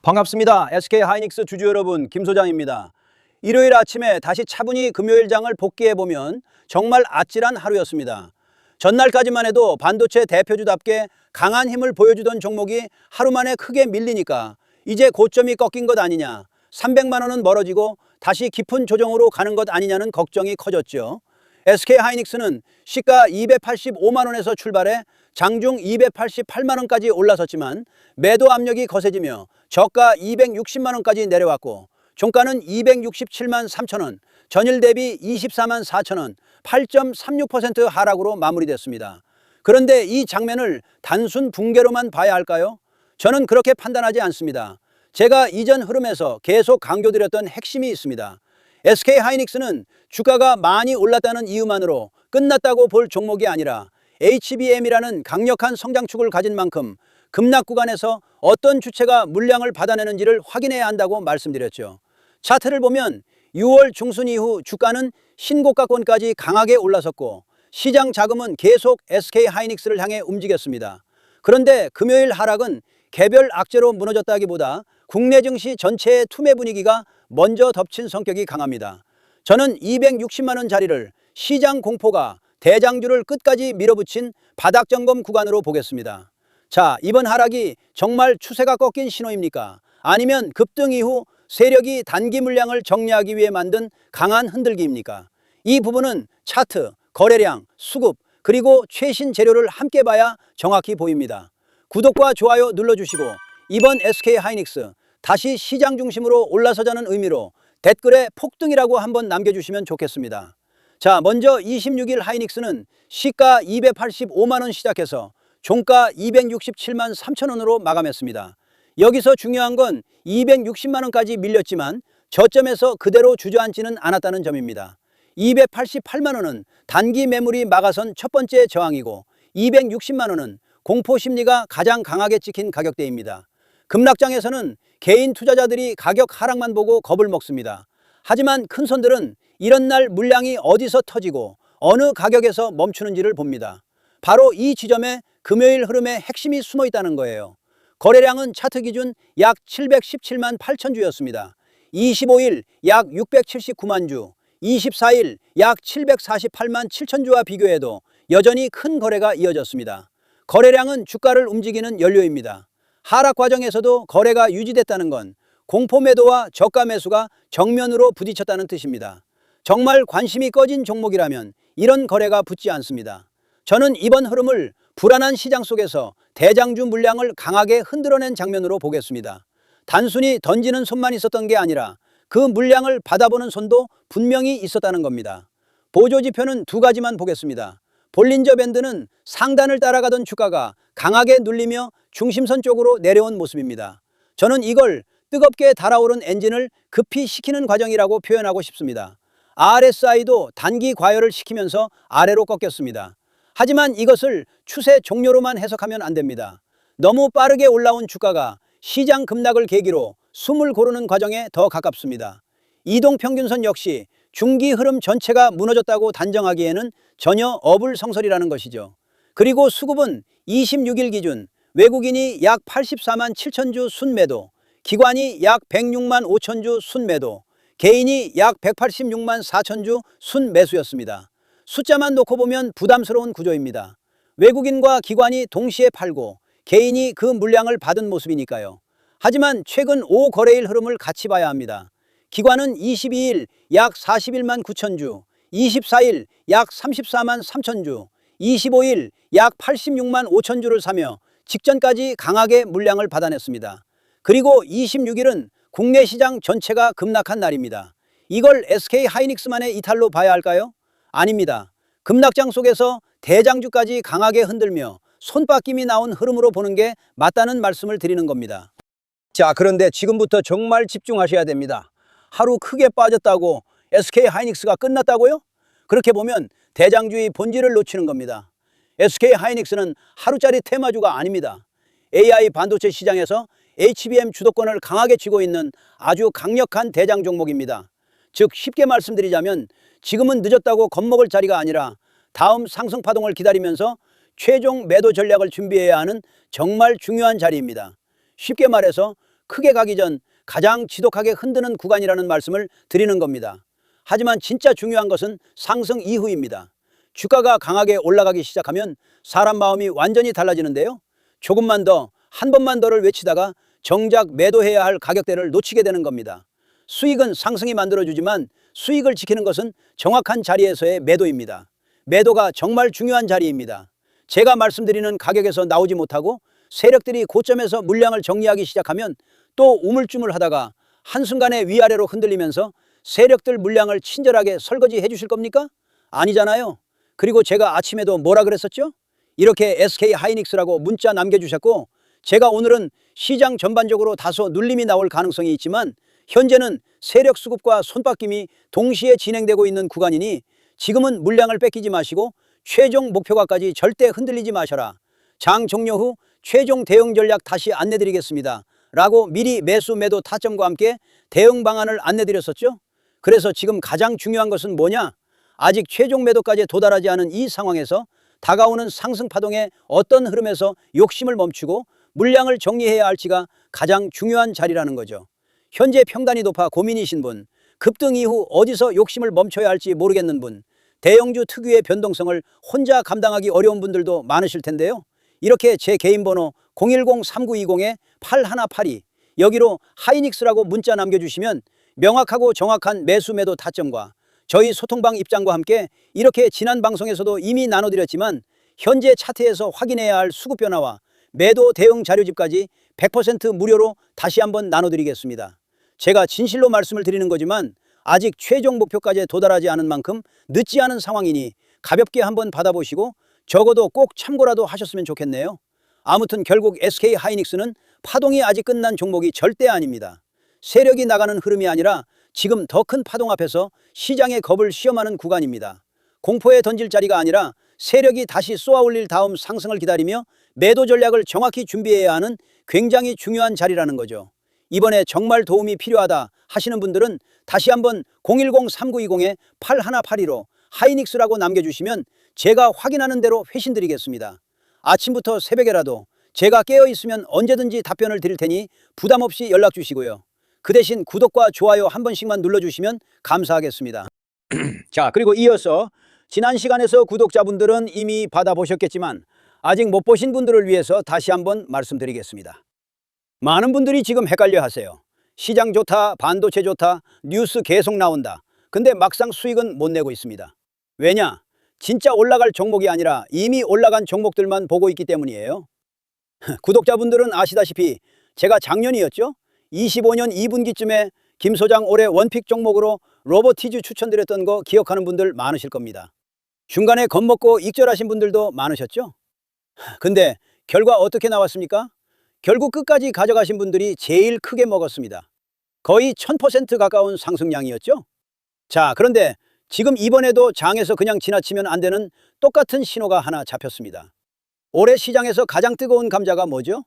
반갑습니다. SK하이닉스 주주 여러분, 김 소장입니다. 일요일 아침에 다시 차분히 금요일장을 복귀해보면 정말 아찔한 하루였습니다. 전날까지만 해도 반도체 대표주답게 강한 힘을 보여주던 종목이 하루 만에 크게 밀리니까 이제 고점이 꺾인 것 아니냐, 300만 원은 멀어지고 다시 깊은 조정으로 가는 것 아니냐는 걱정이 커졌죠. SK하이닉스는 시가 285만 원에서 출발해 장중 288만 원까지 올라섰지만 매도 압력이 거세지며 저가 260만 원까지 내려왔고 종가는 267만 3천 원, 전일 대비 24만 4천 원, 8.36% 하락으로 마무리됐습니다. 그런데 이 장면을 단순 붕괴로만 봐야 할까요? 저는 그렇게 판단하지 않습니다. 제가 이전 흐름에서 계속 강조드렸던 핵심이 있습니다. SK하이닉스는 주가가 많이 올랐다는 이유만으로 끝났다고 볼 종목이 아니라 HBM이라는 강력한 성장축을 가진 만큼 급락 구간에서 어떤 주체가 물량을 받아내는지를 확인해야 한다고 말씀드렸죠. 차트를 보면 6월 중순 이후 주가는 신고가권까지 강하게 올라섰고 시장 자금은 계속 SK하이닉스를 향해 움직였습니다. 그런데 금요일 하락은 개별 악재로 무너졌다기보다 국내 증시 전체의 투매 분위기가 먼저 덮친 성격이 강합니다. 저는 260만 원 자리를 시장 공포가 대장주를 끝까지 밀어붙인 바닥 점검 구간으로 보겠습니다. 자, 이번 하락이 정말 추세가 꺾인 신호입니까? 아니면 급등 이후 세력이 단기 물량을 정리하기 위해 만든 강한 흔들기입니까? 이 부분은 차트, 거래량, 수급, 그리고 최신 재료를 함께 봐야 정확히 보입니다. 구독과 좋아요 눌러주시고 이번 SK하이닉스 다시 시장 중심으로 올라서자는 의미로 댓글에 폭등이라고 한번 남겨주시면 좋겠습니다. 자, 먼저 26일 하이닉스는 시가 285만 원 시작해서 종가 267만 3천 원으로 마감했습니다. 여기서 중요한 건 260만 원까지 밀렸지만 저점에서 그대로 주저앉지는 않았다는 점입니다. 288만 원은 단기 매물이 막아선 첫 번째 저항이고 260만 원은 공포 심리가 가장 강하게 찍힌 가격대입니다. 급락장에서는 개인 투자자들이 가격 하락만 보고 겁을 먹습니다. 하지만 큰 손들은 이런 날 물량이 어디서 터지고 어느 가격에서 멈추는지를 봅니다. 바로 이 지점에 금요일 흐름의 핵심이 숨어 있다는 거예요. 거래량은 차트 기준 약 717만 8천 주였습니다. 25일 약 679만 주, 24일 약 748만 7천 주와 비교해도 여전히 큰 거래가 이어졌습니다. 거래량은 주가를 움직이는 연료입니다. 하락 과정에서도 거래가 유지됐다는 건 공포 매도와 저가 매수가 정면으로 부딪혔다는 뜻입니다. 정말 관심이 꺼진 종목이라면 이런 거래가 붙지 않습니다. 저는 이번 흐름을 불안한 시장 속에서 대장주 물량을 강하게 흔들어낸 장면으로 보겠습니다. 단순히 던지는 손만 있었던 게 아니라 그 물량을 받아보는 손도 분명히 있었다는 겁니다. 보조지표는 두 가지만 보겠습니다. 볼린저 밴드는 상단을 따라가던 주가가 강하게 눌리며 중심선 쪽으로 내려온 모습입니다. 저는 이걸 뜨겁게 달아오른 엔진을 급히 식히는 과정이라고 표현하고 싶습니다. RSI도 단기 과열을 시키면서 아래로 꺾였습니다. 하지만 이것을 추세 종료로만 해석하면 안 됩니다. 너무 빠르게 올라온 주가가 시장 급락을 계기로 숨을 고르는 과정에 더 가깝습니다. 이동평균선 역시 중기 흐름 전체가 무너졌다고 단정하기에는 전혀 어불성설이라는 것이죠. 그리고 수급은 26일 기준 외국인이 약 84만 7천 주 순매도, 기관이 약 106만 5천 주 순매도, 개인이 약 186만 4천 주 순매수였습니다. 숫자만 놓고 보면 부담스러운 구조입니다. 외국인과 기관이 동시에 팔고 개인이 그 물량을 받은 모습이니까요. 하지만 최근 5거래일 흐름을 같이 봐야 합니다. 기관은 22일 약 41만 9천 주, 24일 약 34만 3천 주, 25일 약 86만 5천 주를 사며 직전까지 강하게 물량을 받아냈습니다. 그리고 26일은 국내 시장 전체가 급락한 날입니다. 이걸 SK하이닉스만의 이탈로 봐야 할까요? 아닙니다. 급락장 속에서 대장주까지 강하게 흔들며 손바뀜이 나온 흐름으로 보는 게 맞다는 말씀을 드리는 겁니다. 자, 그런데 지금부터 정말 집중하셔야 됩니다. 하루 크게 빠졌다고 SK하이닉스가 끝났다고요? 그렇게 보면 대장주의 본질을 놓치는 겁니다. SK하이닉스는 하루짜리 테마주가 아닙니다. AI 반도체 시장에서 HBM 주도권을 강하게 쥐고 있는 아주 강력한 대장 종목입니다. 즉 쉽게 말씀드리자면 지금은 늦었다고 겁먹을 자리가 아니라 다음 상승 파동을 기다리면서 최종 매도 전략을 준비해야 하는 정말 중요한 자리입니다. 쉽게 말해서 크게 가기 전 가장 지독하게 흔드는 구간이라는 말씀을 드리는 겁니다. 하지만 진짜 중요한 것은 상승 이후입니다. 주가가 강하게 올라가기 시작하면 사람 마음이 완전히 달라지는데요. 조금만 더, 한 번만 더를 외치다가 정작 매도해야 할 가격대를 놓치게 되는 겁니다. 수익은 상승이 만들어주지만 수익을 지키는 것은 정확한 자리에서의 매도입니다. 매도가 정말 중요한 자리입니다. 제가 말씀드리는 가격에서 나오지 못하고 세력들이 고점에서 물량을 정리하기 시작하면 또 우물쭈물하다가 한순간에 위아래로 흔들리면서 세력들 물량을 친절하게 설거지해 주실 겁니까? 아니잖아요. 그리고 제가 아침에도 뭐라 그랬었죠? 이렇게 SK하이닉스라고 문자 남겨주셨고, 제가 오늘은 시장 전반적으로 다소 눌림이 나올 가능성이 있지만 현재는 세력 수급과 손바뀜이 동시에 진행되고 있는 구간이니 지금은 물량을 뺏기지 마시고 최종 목표가까지 절대 흔들리지 마셔라. 장 종료 후 최종 대응 전략 다시 안내드리겠습니다. 라고 미리 매수 매도 타점과 함께 대응 방안을 안내드렸었죠. 그래서 지금 가장 중요한 것은 뭐냐? 아직 최종 매도까지 도달하지 않은 이 상황에서 다가오는 상승 파동의 어떤 흐름에서 욕심을 멈추고 물량을 정리해야 할지가 가장 중요한 자리라는 거죠. 현재 평단이 높아 고민이신 분, 급등 이후 어디서 욕심을 멈춰야 할지 모르겠는 분, 대형주 특유의 변동성을 혼자 감당하기 어려운 분들도 많으실 텐데요. 이렇게 제 개인 번호 010-3920-8182 여기로 하이닉스라고 문자 남겨주시면 명확하고 정확한 매수 매도 타점과 저희 소통방 입장과 함께 이렇게 지난 방송에서도 이미 나눠드렸지만 현재 차트에서 확인해야 할 수급 변화와 매도 대응 자료집까지 100% 무료로 다시 한번 나눠드리겠습니다. 제가 진실로 말씀을 드리는 거지만 아직 최종 목표까지 도달하지 않은 만큼 늦지 않은 상황이니 가볍게 한번 받아보시고 적어도 꼭 참고라도 하셨으면 좋겠네요. 아무튼 결국 SK하이닉스는 파동이 아직 끝난 종목이 절대 아닙니다. 세력이 나가는 흐름이 아니라 지금 더 큰 파동 앞에서 시장의 겁을 시험하는 구간입니다. 공포에 던질 자리가 아니라 세력이 다시 쏘아올릴 다음 상승을 기다리며 매도 전략을 정확히 준비해야 하는 굉장히 중요한 자리라는 거죠. 이번에 정말 도움이 필요하다 하시는 분들은 다시 한번 010-3920-8182로 하이닉스라고 남겨주시면 제가 확인하는 대로 회신드리겠습니다. 아침부터 새벽에라도 제가 깨어있으면 언제든지 답변을 드릴 테니 부담 없이 연락 주시고요. 그 대신 구독과 좋아요 한 번씩만 눌러주시면 감사하겠습니다. 자, 그리고 이어서 지난 시간에서 구독자분들은 이미 받아보셨겠지만 아직 못 보신 분들을 위해서 다시 한번 말씀드리겠습니다. 많은 분들이 지금 헷갈려 하세요. 시장 좋다, 반도체 좋다, 뉴스 계속 나온다. 근데 막상 수익은 못 내고 있습니다. 왜냐? 진짜 올라갈 종목이 아니라 이미 올라간 종목들만 보고 있기 때문이에요. 구독자분들은 아시다시피 제가 작년이었죠? 25년 2분기쯤에 김 소장 올해 원픽 종목으로 로보티즈 추천드렸던 거 기억하는 분들 많으실 겁니다. 중간에 겁먹고 익절하신 분들도 많으셨죠? 근데 결과 어떻게 나왔습니까? 결국 끝까지 가져가신 분들이 제일 크게 먹었습니다. 거의 1000% 가까운 상승량이었죠? 자, 그런데 지금 이번에도 장에서 그냥 지나치면 안 되는 똑같은 신호가 하나 잡혔습니다. 올해 시장에서 가장 뜨거운 감자가 뭐죠?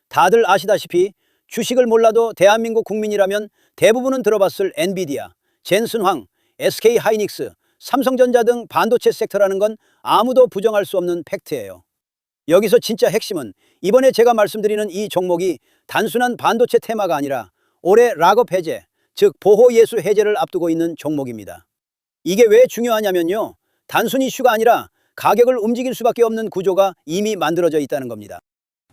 다들 아시다시피 주식을 몰라도 대한민국 국민이라면 대부분은 들어봤을 엔비디아, 젠슨황, SK하이닉스, 삼성전자 등 반도체 섹터라는 건 아무도 부정할 수 없는 팩트예요. 여기서 진짜 핵심은 이번에 제가 말씀드리는 이 종목이 단순한 반도체 테마가 아니라 올해 락업 해제, 즉 보호 예수 해제를 앞두고 있는 종목입니다. 이게 왜 중요하냐면요. 단순 이슈가 아니라 가격을 움직일 수밖에 없는 구조가 이미 만들어져 있다는 겁니다.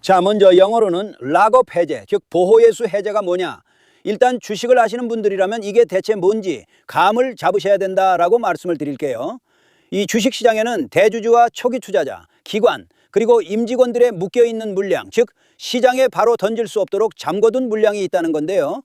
자, 먼저 영어로는 락업 해제, 즉 보호 예수 해제가 뭐냐? 일단 주식을 아시는 분들이라면 이게 대체 뭔지 감을 잡으셔야 된다라고 말씀을 드릴게요. 이 주식시장에는 대주주와 초기 투자자, 기관, 그리고 임직원들의 묶여있는 물량, 즉 시장에 바로 던질 수 없도록 잠궈둔 물량이 있다는 건데요.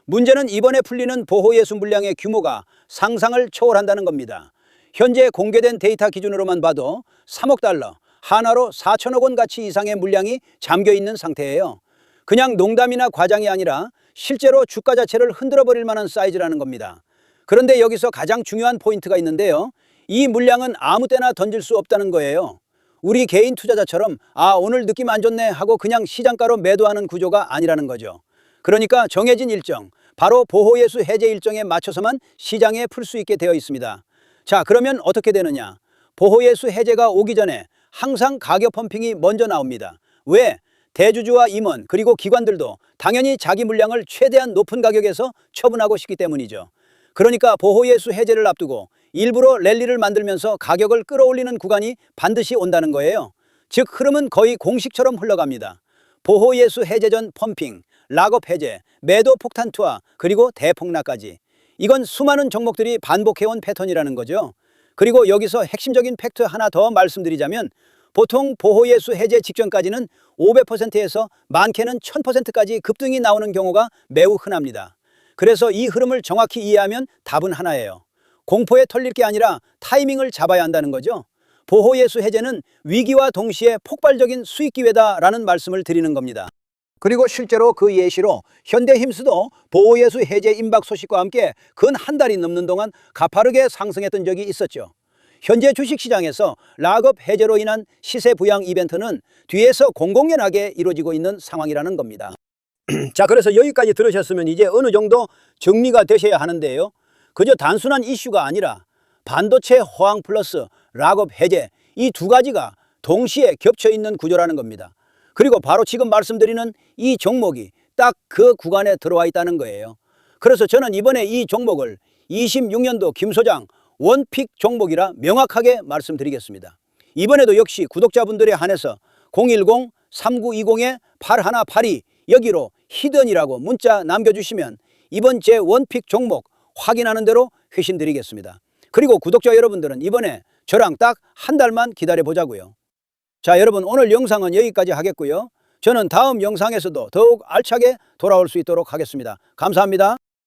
문제는 이번에 풀리는 보호예수 물량의 규모가 상상을 초월한다는 겁니다. 현재 공개된 데이터 기준으로만 봐도 3억 달러, 하나로 4천억 원 가치 이상의 물량이 잠겨있는 상태예요. 그냥 농담이나 과장이 아니라 실제로 주가 자체를 흔들어버릴 만한 사이즈라는 겁니다. 그런데 여기서 가장 중요한 포인트가 있는데요. 이 물량은 아무 때나 던질 수 없다는 거예요. 우리 개인 투자자처럼 오늘 느낌 안 좋네 하고 그냥 시장가로 매도하는 구조가 아니라는 거죠. 그러니까 정해진 일정, 바로 보호예수 해제 일정에 맞춰서만 시장에 풀 수 있게 되어 있습니다. 자, 그러면 어떻게 되느냐? 보호예수 해제가 오기 전에 항상 가격 펌핑이 먼저 나옵니다. 왜? 대주주와 임원 그리고 기관들도 당연히 자기 물량을 최대한 높은 가격에서 처분하고 싶기 때문이죠. 그러니까 보호예수 해제를 앞두고 일부러 랠리를 만들면서 가격을 끌어올리는 구간이 반드시 온다는 거예요. 즉 흐름은 거의 공식처럼 흘러갑니다. 보호예수 해제 전 펌핑, 락업 해제, 매도 폭탄 투하, 그리고 대폭락까지. 이건 수많은 종목들이 반복해온 패턴이라는 거죠. 그리고 여기서 핵심적인 팩트 하나 더 말씀드리자면 보통 보호예수 해제 직전까지는 500%에서 많게는 1000%까지 급등이 나오는 경우가 매우 흔합니다. 그래서 이 흐름을 정확히 이해하면 답은 하나예요. 공포에 털릴 게 아니라 타이밍을 잡아야 한다는 거죠. 보호예수 해제는 위기와 동시에 폭발적인 수익 기회다라는 말씀을 드리는 겁니다. 그리고 실제로 그 예시로 현대힘스도 보호예수 해제 임박 소식과 함께 근 한 달이 넘는 동안 가파르게 상승했던 적이 있었죠. 현재 주식시장에서 락업 해제로 인한 시세 부양 이벤트는 뒤에서 공공연하게 이루어지고 있는 상황이라는 겁니다. 자, 그래서 여기까지 들으셨으면 이제 어느 정도 정리가 되셔야 하는데요. 그저 단순한 이슈가 아니라 반도체 호황 플러스 락업 해제, 이 두 가지가 동시에 겹쳐 있는 구조라는 겁니다. 그리고 바로 지금 말씀드리는 이 종목이 딱 그 구간에 들어와 있다는 거예요. 그래서 저는 이번에 이 종목을 26년도 김 소장 원픽 종목이라 명확하게 말씀드리겠습니다. 이번에도 역시 구독자분들에 한해서 010-3920-8182 여기로 히든이라고 문자 남겨주시면 이번 제 원픽 종목 확인하는 대로 회신 드리겠습니다. 그리고 구독자 여러분들은 이번에 저랑 딱 한 달만 기다려 보자고요. 자, 여러분 오늘 영상은 여기까지 하겠고요. 저는 다음 영상에서도 더욱 알차게 돌아올 수 있도록 하겠습니다. 감사합니다.